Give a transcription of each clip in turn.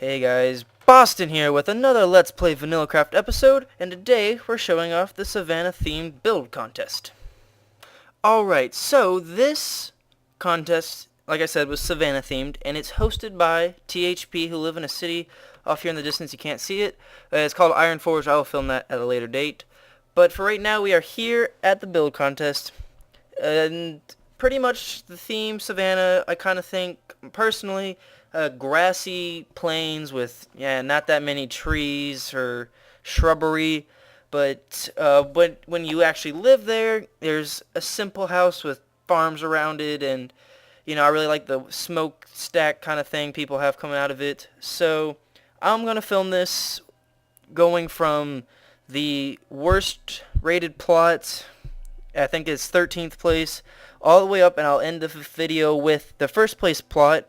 Hey guys, Boston here with another Let's Play VanillaCraft episode, and today we're showing off the Savannah themed build contest. Alright, so this contest, like I said, was Savannah themed, and it's hosted by THP, who live in a city off here in the distance. You can't see it. It's called Iron Forge. I will film that at a later date. But for right now, we are here at the build contest, and pretty much the theme, Savannah, I kind of think, personally, grassy plains with, not that many trees or shrubbery, but when you actually live there, there's a simple house with farms around it, and, I really like the smokestack kind of thing people have coming out of it. So I'm going to film this going from the worst rated plot, I think it's 13th place, all the way up, and I'll end the video with the first place plot.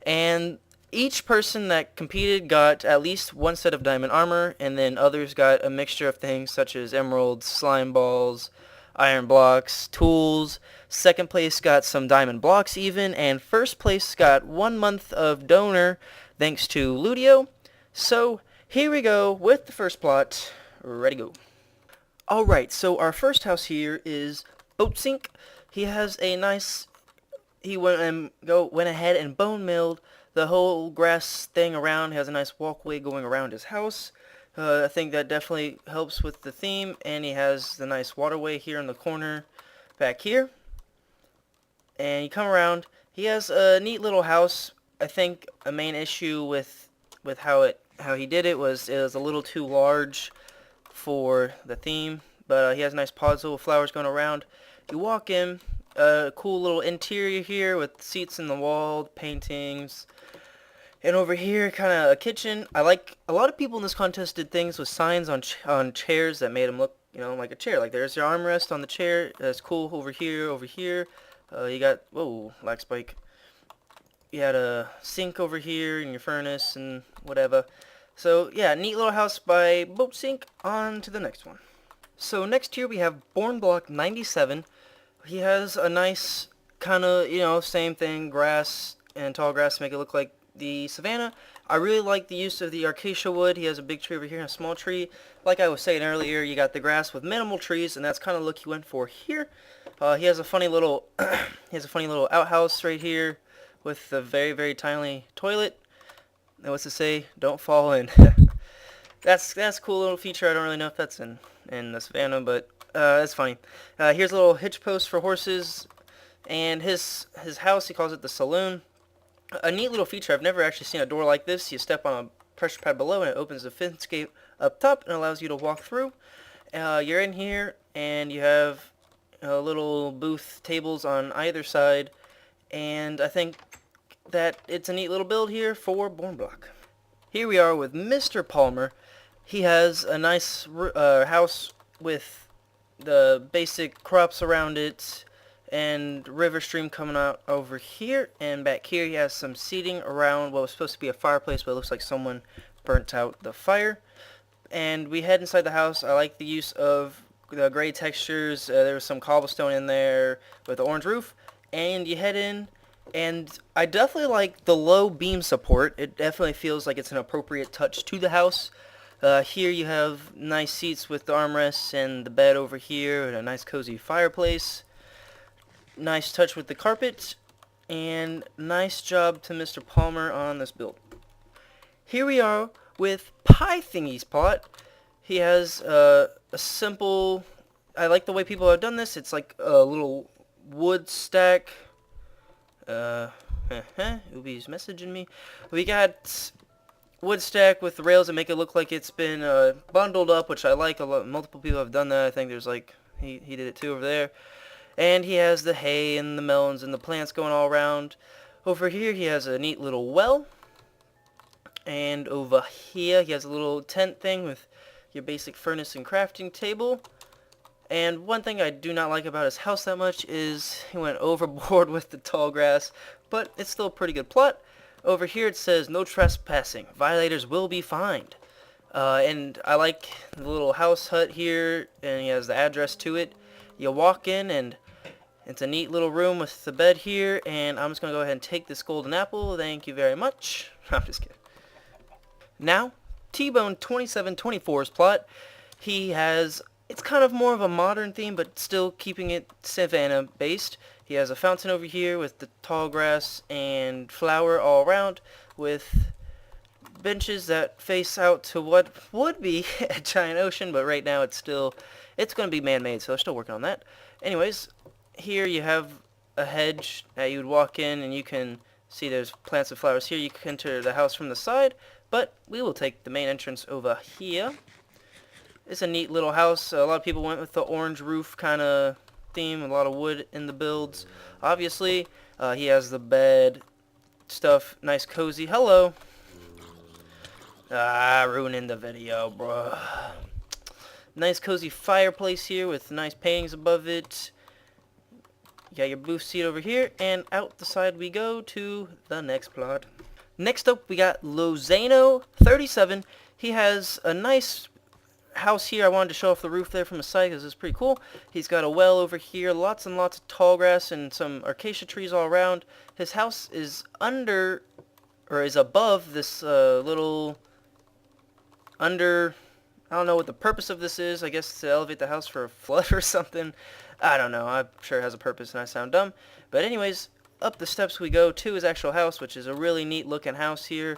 And each person that competed got at least one set of diamond armor, and then others got a mixture of things such as emeralds, slime balls, iron blocks, tools. Second place got some diamond blocks even, and first place got 1 month of donor thanks to Ludio. So here we go with the first plot. Ready, go. Alright, so our first house here is Ooops Inc. He has a nice... He went ahead and bone milled the whole grass thing around. He has a nice walkway going around his house. I think that definitely helps with the theme. And he has the nice waterway here in the corner back here. And you come around. He has a neat little house. I think a main issue with how he did it was a little too large for the theme. But he has nice pods of flowers going around. You walk in. A cool little interior here with seats in the wall, paintings, and over here kind of a kitchen. I like a lot of people in this contest did things with signs on chairs that made them look, like a chair. Like there's your armrest on the chair. That's cool. Over here. You got, whoa, lag spike. You had a sink over here in your furnace and whatever. So yeah, neat little house by Ooops Inc. On to the next one. So next here we have Born Block 97. He has a nice kind of, same thing, grass and tall grass to make it look like the Savannah. I really like the use of the acacia wood. He has a big tree over here and a small tree. Like I was saying earlier, you got the grass with minimal trees, and that's kind of the look he went for here. He has a funny little outhouse right here with a very, very tiny toilet. And what's to say? Don't fall in. That's a cool little feature. I don't really know if that's in the Savannah, but that's funny. Here's a little hitch post for horses, and his house, he calls it the saloon. A neat little feature. I've never actually seen a door like this. You step on a pressure pad below, and it opens the fence gate up top and allows you to walk through. You're in here, and you have little booth tables on either side, and I think that it's a neat little build here for Born Block. Here we are with Mr. Palmer. He has a nice house with the basic crops around it and river stream coming out over here, and back here he has some seating around what was supposed to be a fireplace, but it looks like someone burnt out the fire. And we head inside the house. I like the use of the gray textures. There was some cobblestone in there with the orange roof, and you head in, and I definitely like the low beam support. It definitely feels like it's an appropriate touch to the house. Here you have nice seats with the armrests and the bed over here and a nice cozy fireplace. Nice touch with the carpet, and nice job to Mr. Palmer on this build. Here we are with Pie Thingy's plot. He has a simple, I like the way people have done this. It's like a little wood stack. Ubi's messaging me. We got wood stack with the rails that make it look like it's been bundled up, which I like a lot. Multiple people have done that. I think there's he did it too over there. And he has the hay and the melons and the plants going all around. Over here he has a neat little well. And over here he has a little tent thing with your basic furnace and crafting table. And one thing I do not like about his house that much is he went overboard with the tall grass, but it's still a pretty good plot. Over here it says, no trespassing. Violators will be fined. And I like the little house hut here, and he has the address to it. You walk in, and It's a neat little room with the bed here, and I'm just going to go ahead and take this golden apple. Thank you very much. I'm just kidding. Now, Tbone 2724's plot. He has, it's kind of more of a modern theme, but still keeping it Savannah based. He has a fountain over here with the tall grass and flower all around, with benches that face out to what would be a giant ocean, but right now it's going to be man-made, so they're still working on that. Anyways, here you have a hedge that you would walk in, and you can see there's plants and flowers here. You can enter the house from the side, but we will take the main entrance over here. It's a neat little house. A lot of people went with the orange roof kind of theme, a lot of wood in the builds. Obviously, he has the bed stuff, nice cozy. Hello. Ruining the video, bro. Nice cozy fireplace here with nice paintings above it. You got your booth seat over here, and out the side we go to the next plot. Next up, we got Lozano 37. He has a nice house here. I wanted to show off the roof there from the side because it's pretty cool. He's got a well over here, lots and lots of tall grass and some acacia trees all around. His house is under, or is above this little I don't know what the purpose of this is. I guess to elevate the house for a flood or something. I don't know. I'm sure it has a purpose and I sound dumb. But anyways, up the steps we go to his actual house, which is a really neat looking house here.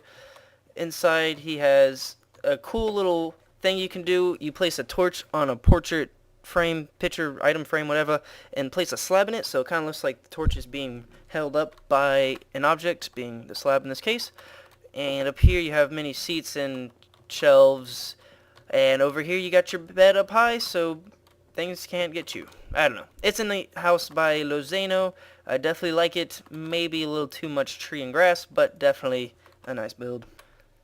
Inside he has a cool little thing you can do. You place a torch on a portrait frame, picture, item frame, whatever, and place a slab in it, so it kind of looks like the torch is being held up by an object, being the slab in this case. And up here you have many seats and shelves, and over here you got your bed up high, so things can't get you. I don't know. It's in the house by Lozano. I definitely like it. Maybe a little too much tree and grass, but definitely a nice build.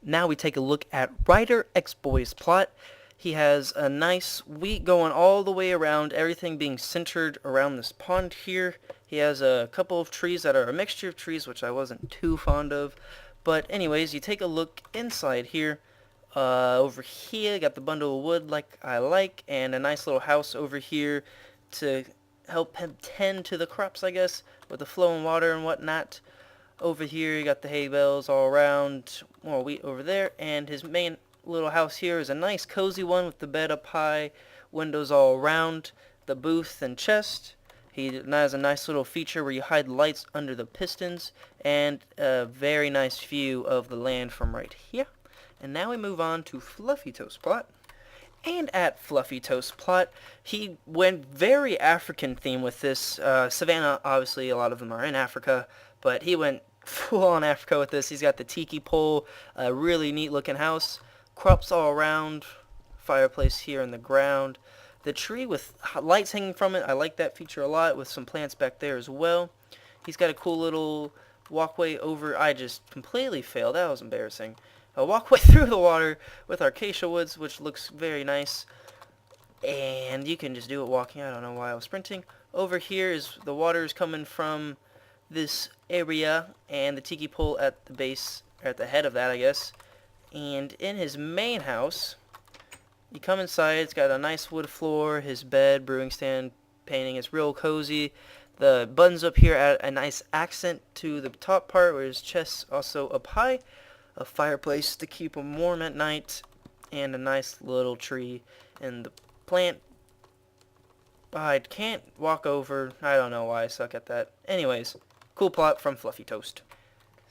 Now we take a look at Ryder X-Boy's plot. He has a nice wheat going all the way around, everything being centered around this pond here. He has a couple of trees that are a mixture of trees, which I wasn't too fond of. But anyways, you take a look inside here. Over here, got the bundle of wood like I like, and a nice little house over here to help him tend to the crops, I guess, with the flowing water and whatnot. Over here, you got the hay bales all around, more wheat over there, and his main little house here is a nice cozy one with the bed up high, windows all around, the booth and chest. He has a nice little feature where you hide lights under the pistons, and a very nice view of the land from right here. And now we move on to FluffyToast plot. And at FluffyToast plot, he went very African theme with this. Savannah, obviously, a lot of them are in Africa, but he went full on Africa with this. He's got the tiki pole, a really neat looking house, crops all around, fireplace here in the ground. The tree with lights hanging from it, I like that feature a lot, with some plants back there as well. He's got a cool little walkway over. I just completely failed. That was embarrassing. A walkway through the water with acacia woods, which looks very nice. And you can just do it walking. I don't know why I was sprinting. Over here is the water is coming from this area, and the tiki pole at the base, or at the head of that, I guess. And in his main house, you come inside. It's got a nice wood floor, his bed, brewing stand, painting. It's real cozy. The buttons up here add a nice accent to the top part, where his chest's also up high. A fireplace to keep him warm at night, and a nice little tree. And the plant, I can't walk over. I don't know why I suck at that. Anyways, cool plot from FluffyToast.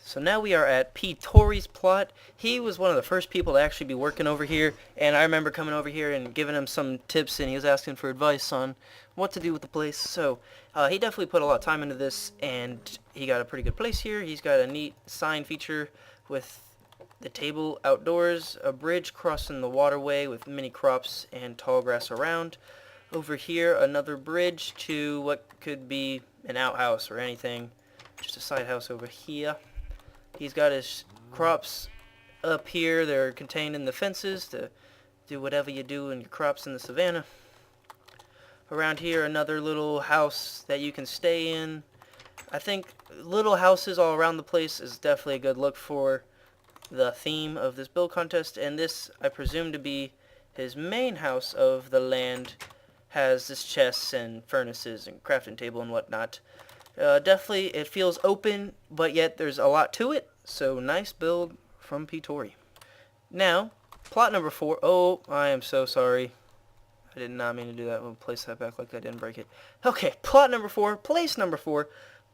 So now we are at Pittore's plot. He was one of the first people to actually be working over here, and I remember coming over here and giving him some tips, and he was asking for advice on what to do with the place. So he definitely put a lot of time into this, and he got a pretty good place here. He's got a neat sign feature with the table outdoors, a bridge crossing the waterway with many crops and tall grass around. Over here, another bridge to what could be an outhouse or anything. Just a side house over here. He's got his crops up here. They're contained in the fences to do whatever you do in your crops in the savannah. Around here, another little house that you can stay in. I think little houses all around the place is definitely a good look for the theme of this build contest. And this, I presume to be his main house of the land, has this chests and furnaces and crafting table and whatnot. Definitely, it feels open, but yet there's a lot to it. So nice build from Pittore. Now, plot number 4. Oh, I am so sorry. I did not mean to do that. We'll place that back like I didn't break it. Okay, plot number 4, place number 4,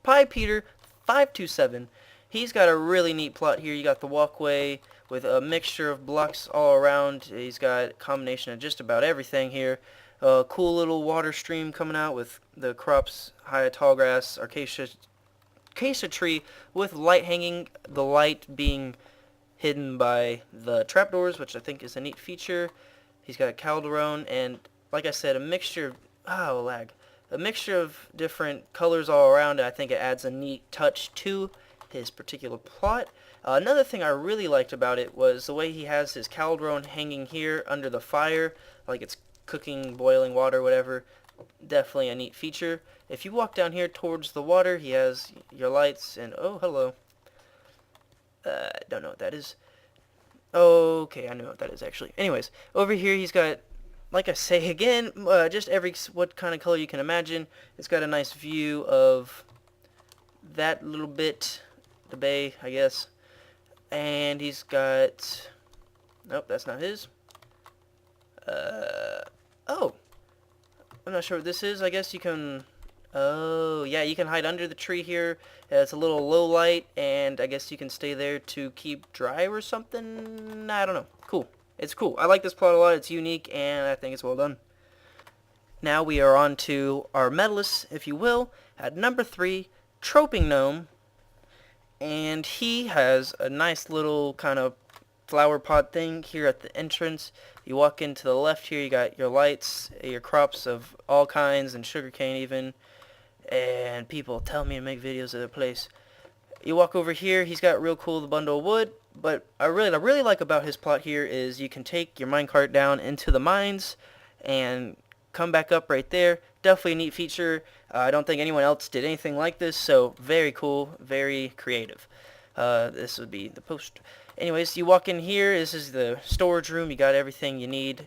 Pittore 527. He's got a really neat plot here. You got the walkway with a mixture of blocks all around. He's got a combination of just about everything here. A cool little water stream coming out with the crops, high tall grass, acacia tree with light hanging, the light being hidden by the trapdoors, which I think is a neat feature. He's got a calderon, and like I said, a mixture of different colors all around. I think it adds a neat touch to his particular plot. Another thing I really liked about it was the way he has his calderon hanging here under the fire, like it's cooking, boiling water, whatever. Definitely a neat feature. If you walk down here towards the water, he has your lights, and oh, hello. Don't know what that is. Okay, I know what that is actually. Anyways, over here he's got, like I say again, just what kind of color you can imagine. It's got a nice view of that little bit, the bay, I guess. And he's got, nope, that's not his. Oh, I'm not sure what this is. I guess you can, oh, yeah, you can hide under the tree here. It's a little low light, and I guess you can stay there to keep dry or something. I don't know. Cool. It's cool. I like this plot a lot. It's unique, and I think it's well done. Now we are on to our medalists, if you will. At number 3, Gnome. And he has a nice little kind of flower pot thing here at the entrance. You walk into the left here, you got your lights, your crops of all kinds, and sugarcane even. And people tell me to make videos of their place. You walk over here, he's got real cool the bundle of wood. But I really like about his plot here is you can take your minecart down into the mines and come back up right there. Definitely a neat feature. I don't think anyone else did anything like this, so very cool, very creative. This would be the post. Anyways, you walk in here. This is the storage room. You got everything you need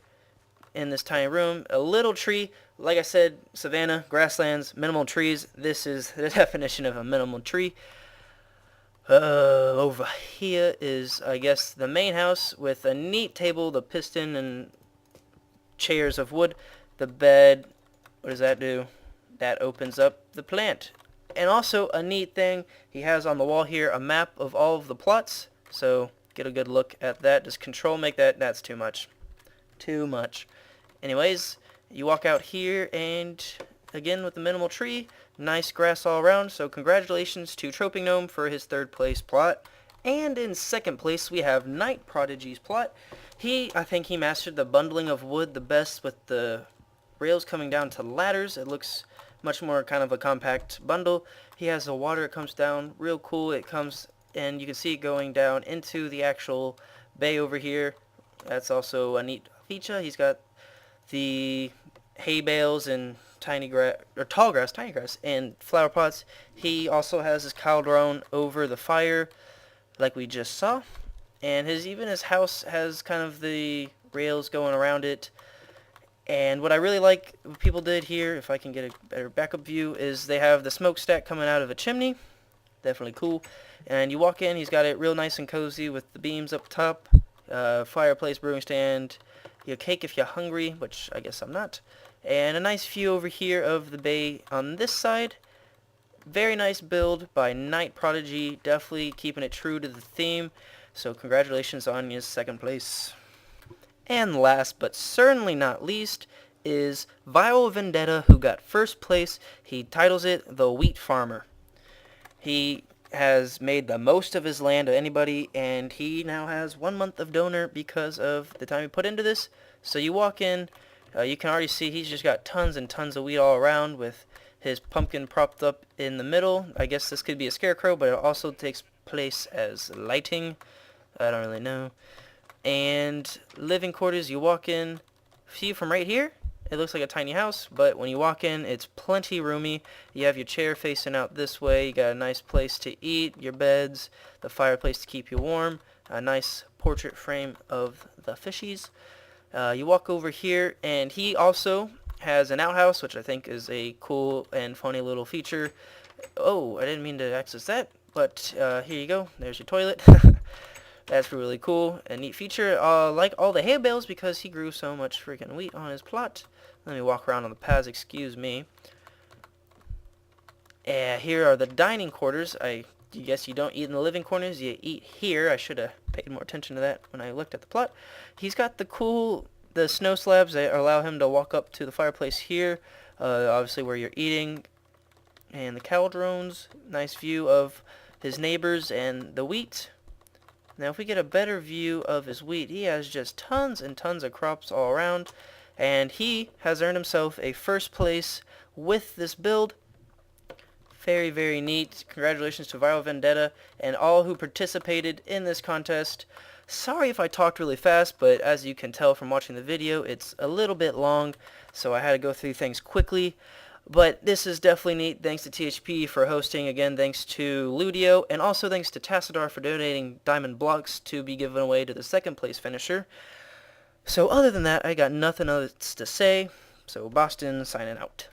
in this tiny room. A little tree. Like I said, Savannah, grasslands, minimal trees. This is the definition of a minimal tree. Over here is, I guess, the main house with a neat table, the piston, and chairs of wood. The bed, what does that do? That opens up the plant. And also a neat thing, he has on the wall here a map of all of the plots. So get a good look at that. Does control make that? That's too much. Too much. Anyways, you walk out here and again with the minimal tree, nice grass all around. So congratulations to Gnome for his 3rd place plot. And in 2nd place we have Prodigy's plot. I think he mastered the bundling of wood the best with the rails coming down to ladders. It looks much more kind of a compact bundle. He has the water, it comes down real cool. It comes and you can see it going down into the actual bay over here. That's also a neat feature. He's got the hay bales and tiny grass, or tall grass, tiny grass, and flower pots. He also has his calderon over the fire, like we just saw. And his house has kind of the rails going around it. And what I really like what people did here, if I can get a better backup view, is they have the smokestack coming out of a chimney. Definitely cool. And you walk in, he's got it real nice and cozy with the beams up top, fireplace, brewing stand, your cake if you're hungry, which I guess I'm not, and a nice view over here of the bay on this side. Very nice build by Prodigy, definitely keeping it true to the theme. So congratulations on your 2nd place. And last but certainly not least is Vendetta, who got 1st place. He titles it The Wheat Farmer. He has made the most of his land of anybody, and he now has 1 month of donor because of the time he put into this. So you walk in, you can already see he's just got tons and tons of wheat all around with his pumpkin propped up in the middle. I guess this could be a scarecrow, but it also takes place as lighting. I don't really know. And living quarters, you walk in, see from right here, it looks like a tiny house, but when you walk in, it's plenty roomy. You have your chair facing out this way. You got a nice place to eat, your beds, the fireplace to keep you warm, a nice portrait frame of the fishies. You walk over here, and he also has an outhouse, which I think is a cool and funny little feature. Oh, I didn't mean to access that, but here you go. There's your toilet. That's really cool. A neat feature. Like all the hay bales because he grew so much freaking wheat on his plot. Let me walk around on the paths, excuse me. Here are the dining quarters. I guess you don't eat in the living quarters, you eat here. I should have paid more attention to that when I looked at the plot. He's got the snow slabs that allow him to walk up to the fireplace here, obviously where you're eating, and the caldrons. Nice view of his neighbors and the wheat. Now if we get a better view of his wheat, he has just tons and tons of crops all around, and he has earned himself a first place with this build. Very, very neat. Congratulations to Vendetta and all who participated in this contest. Sorry if I talked really fast, but as you can tell from watching the video, it's a little bit long, so I had to go through things quickly. But this is definitely neat. Thanks to THP for hosting. Again, thanks to Ludio, and also thanks to Tassadar for donating diamond blocks to be given away to the second place finisher. So other than that, I got nothing else to say. So Boston signing out.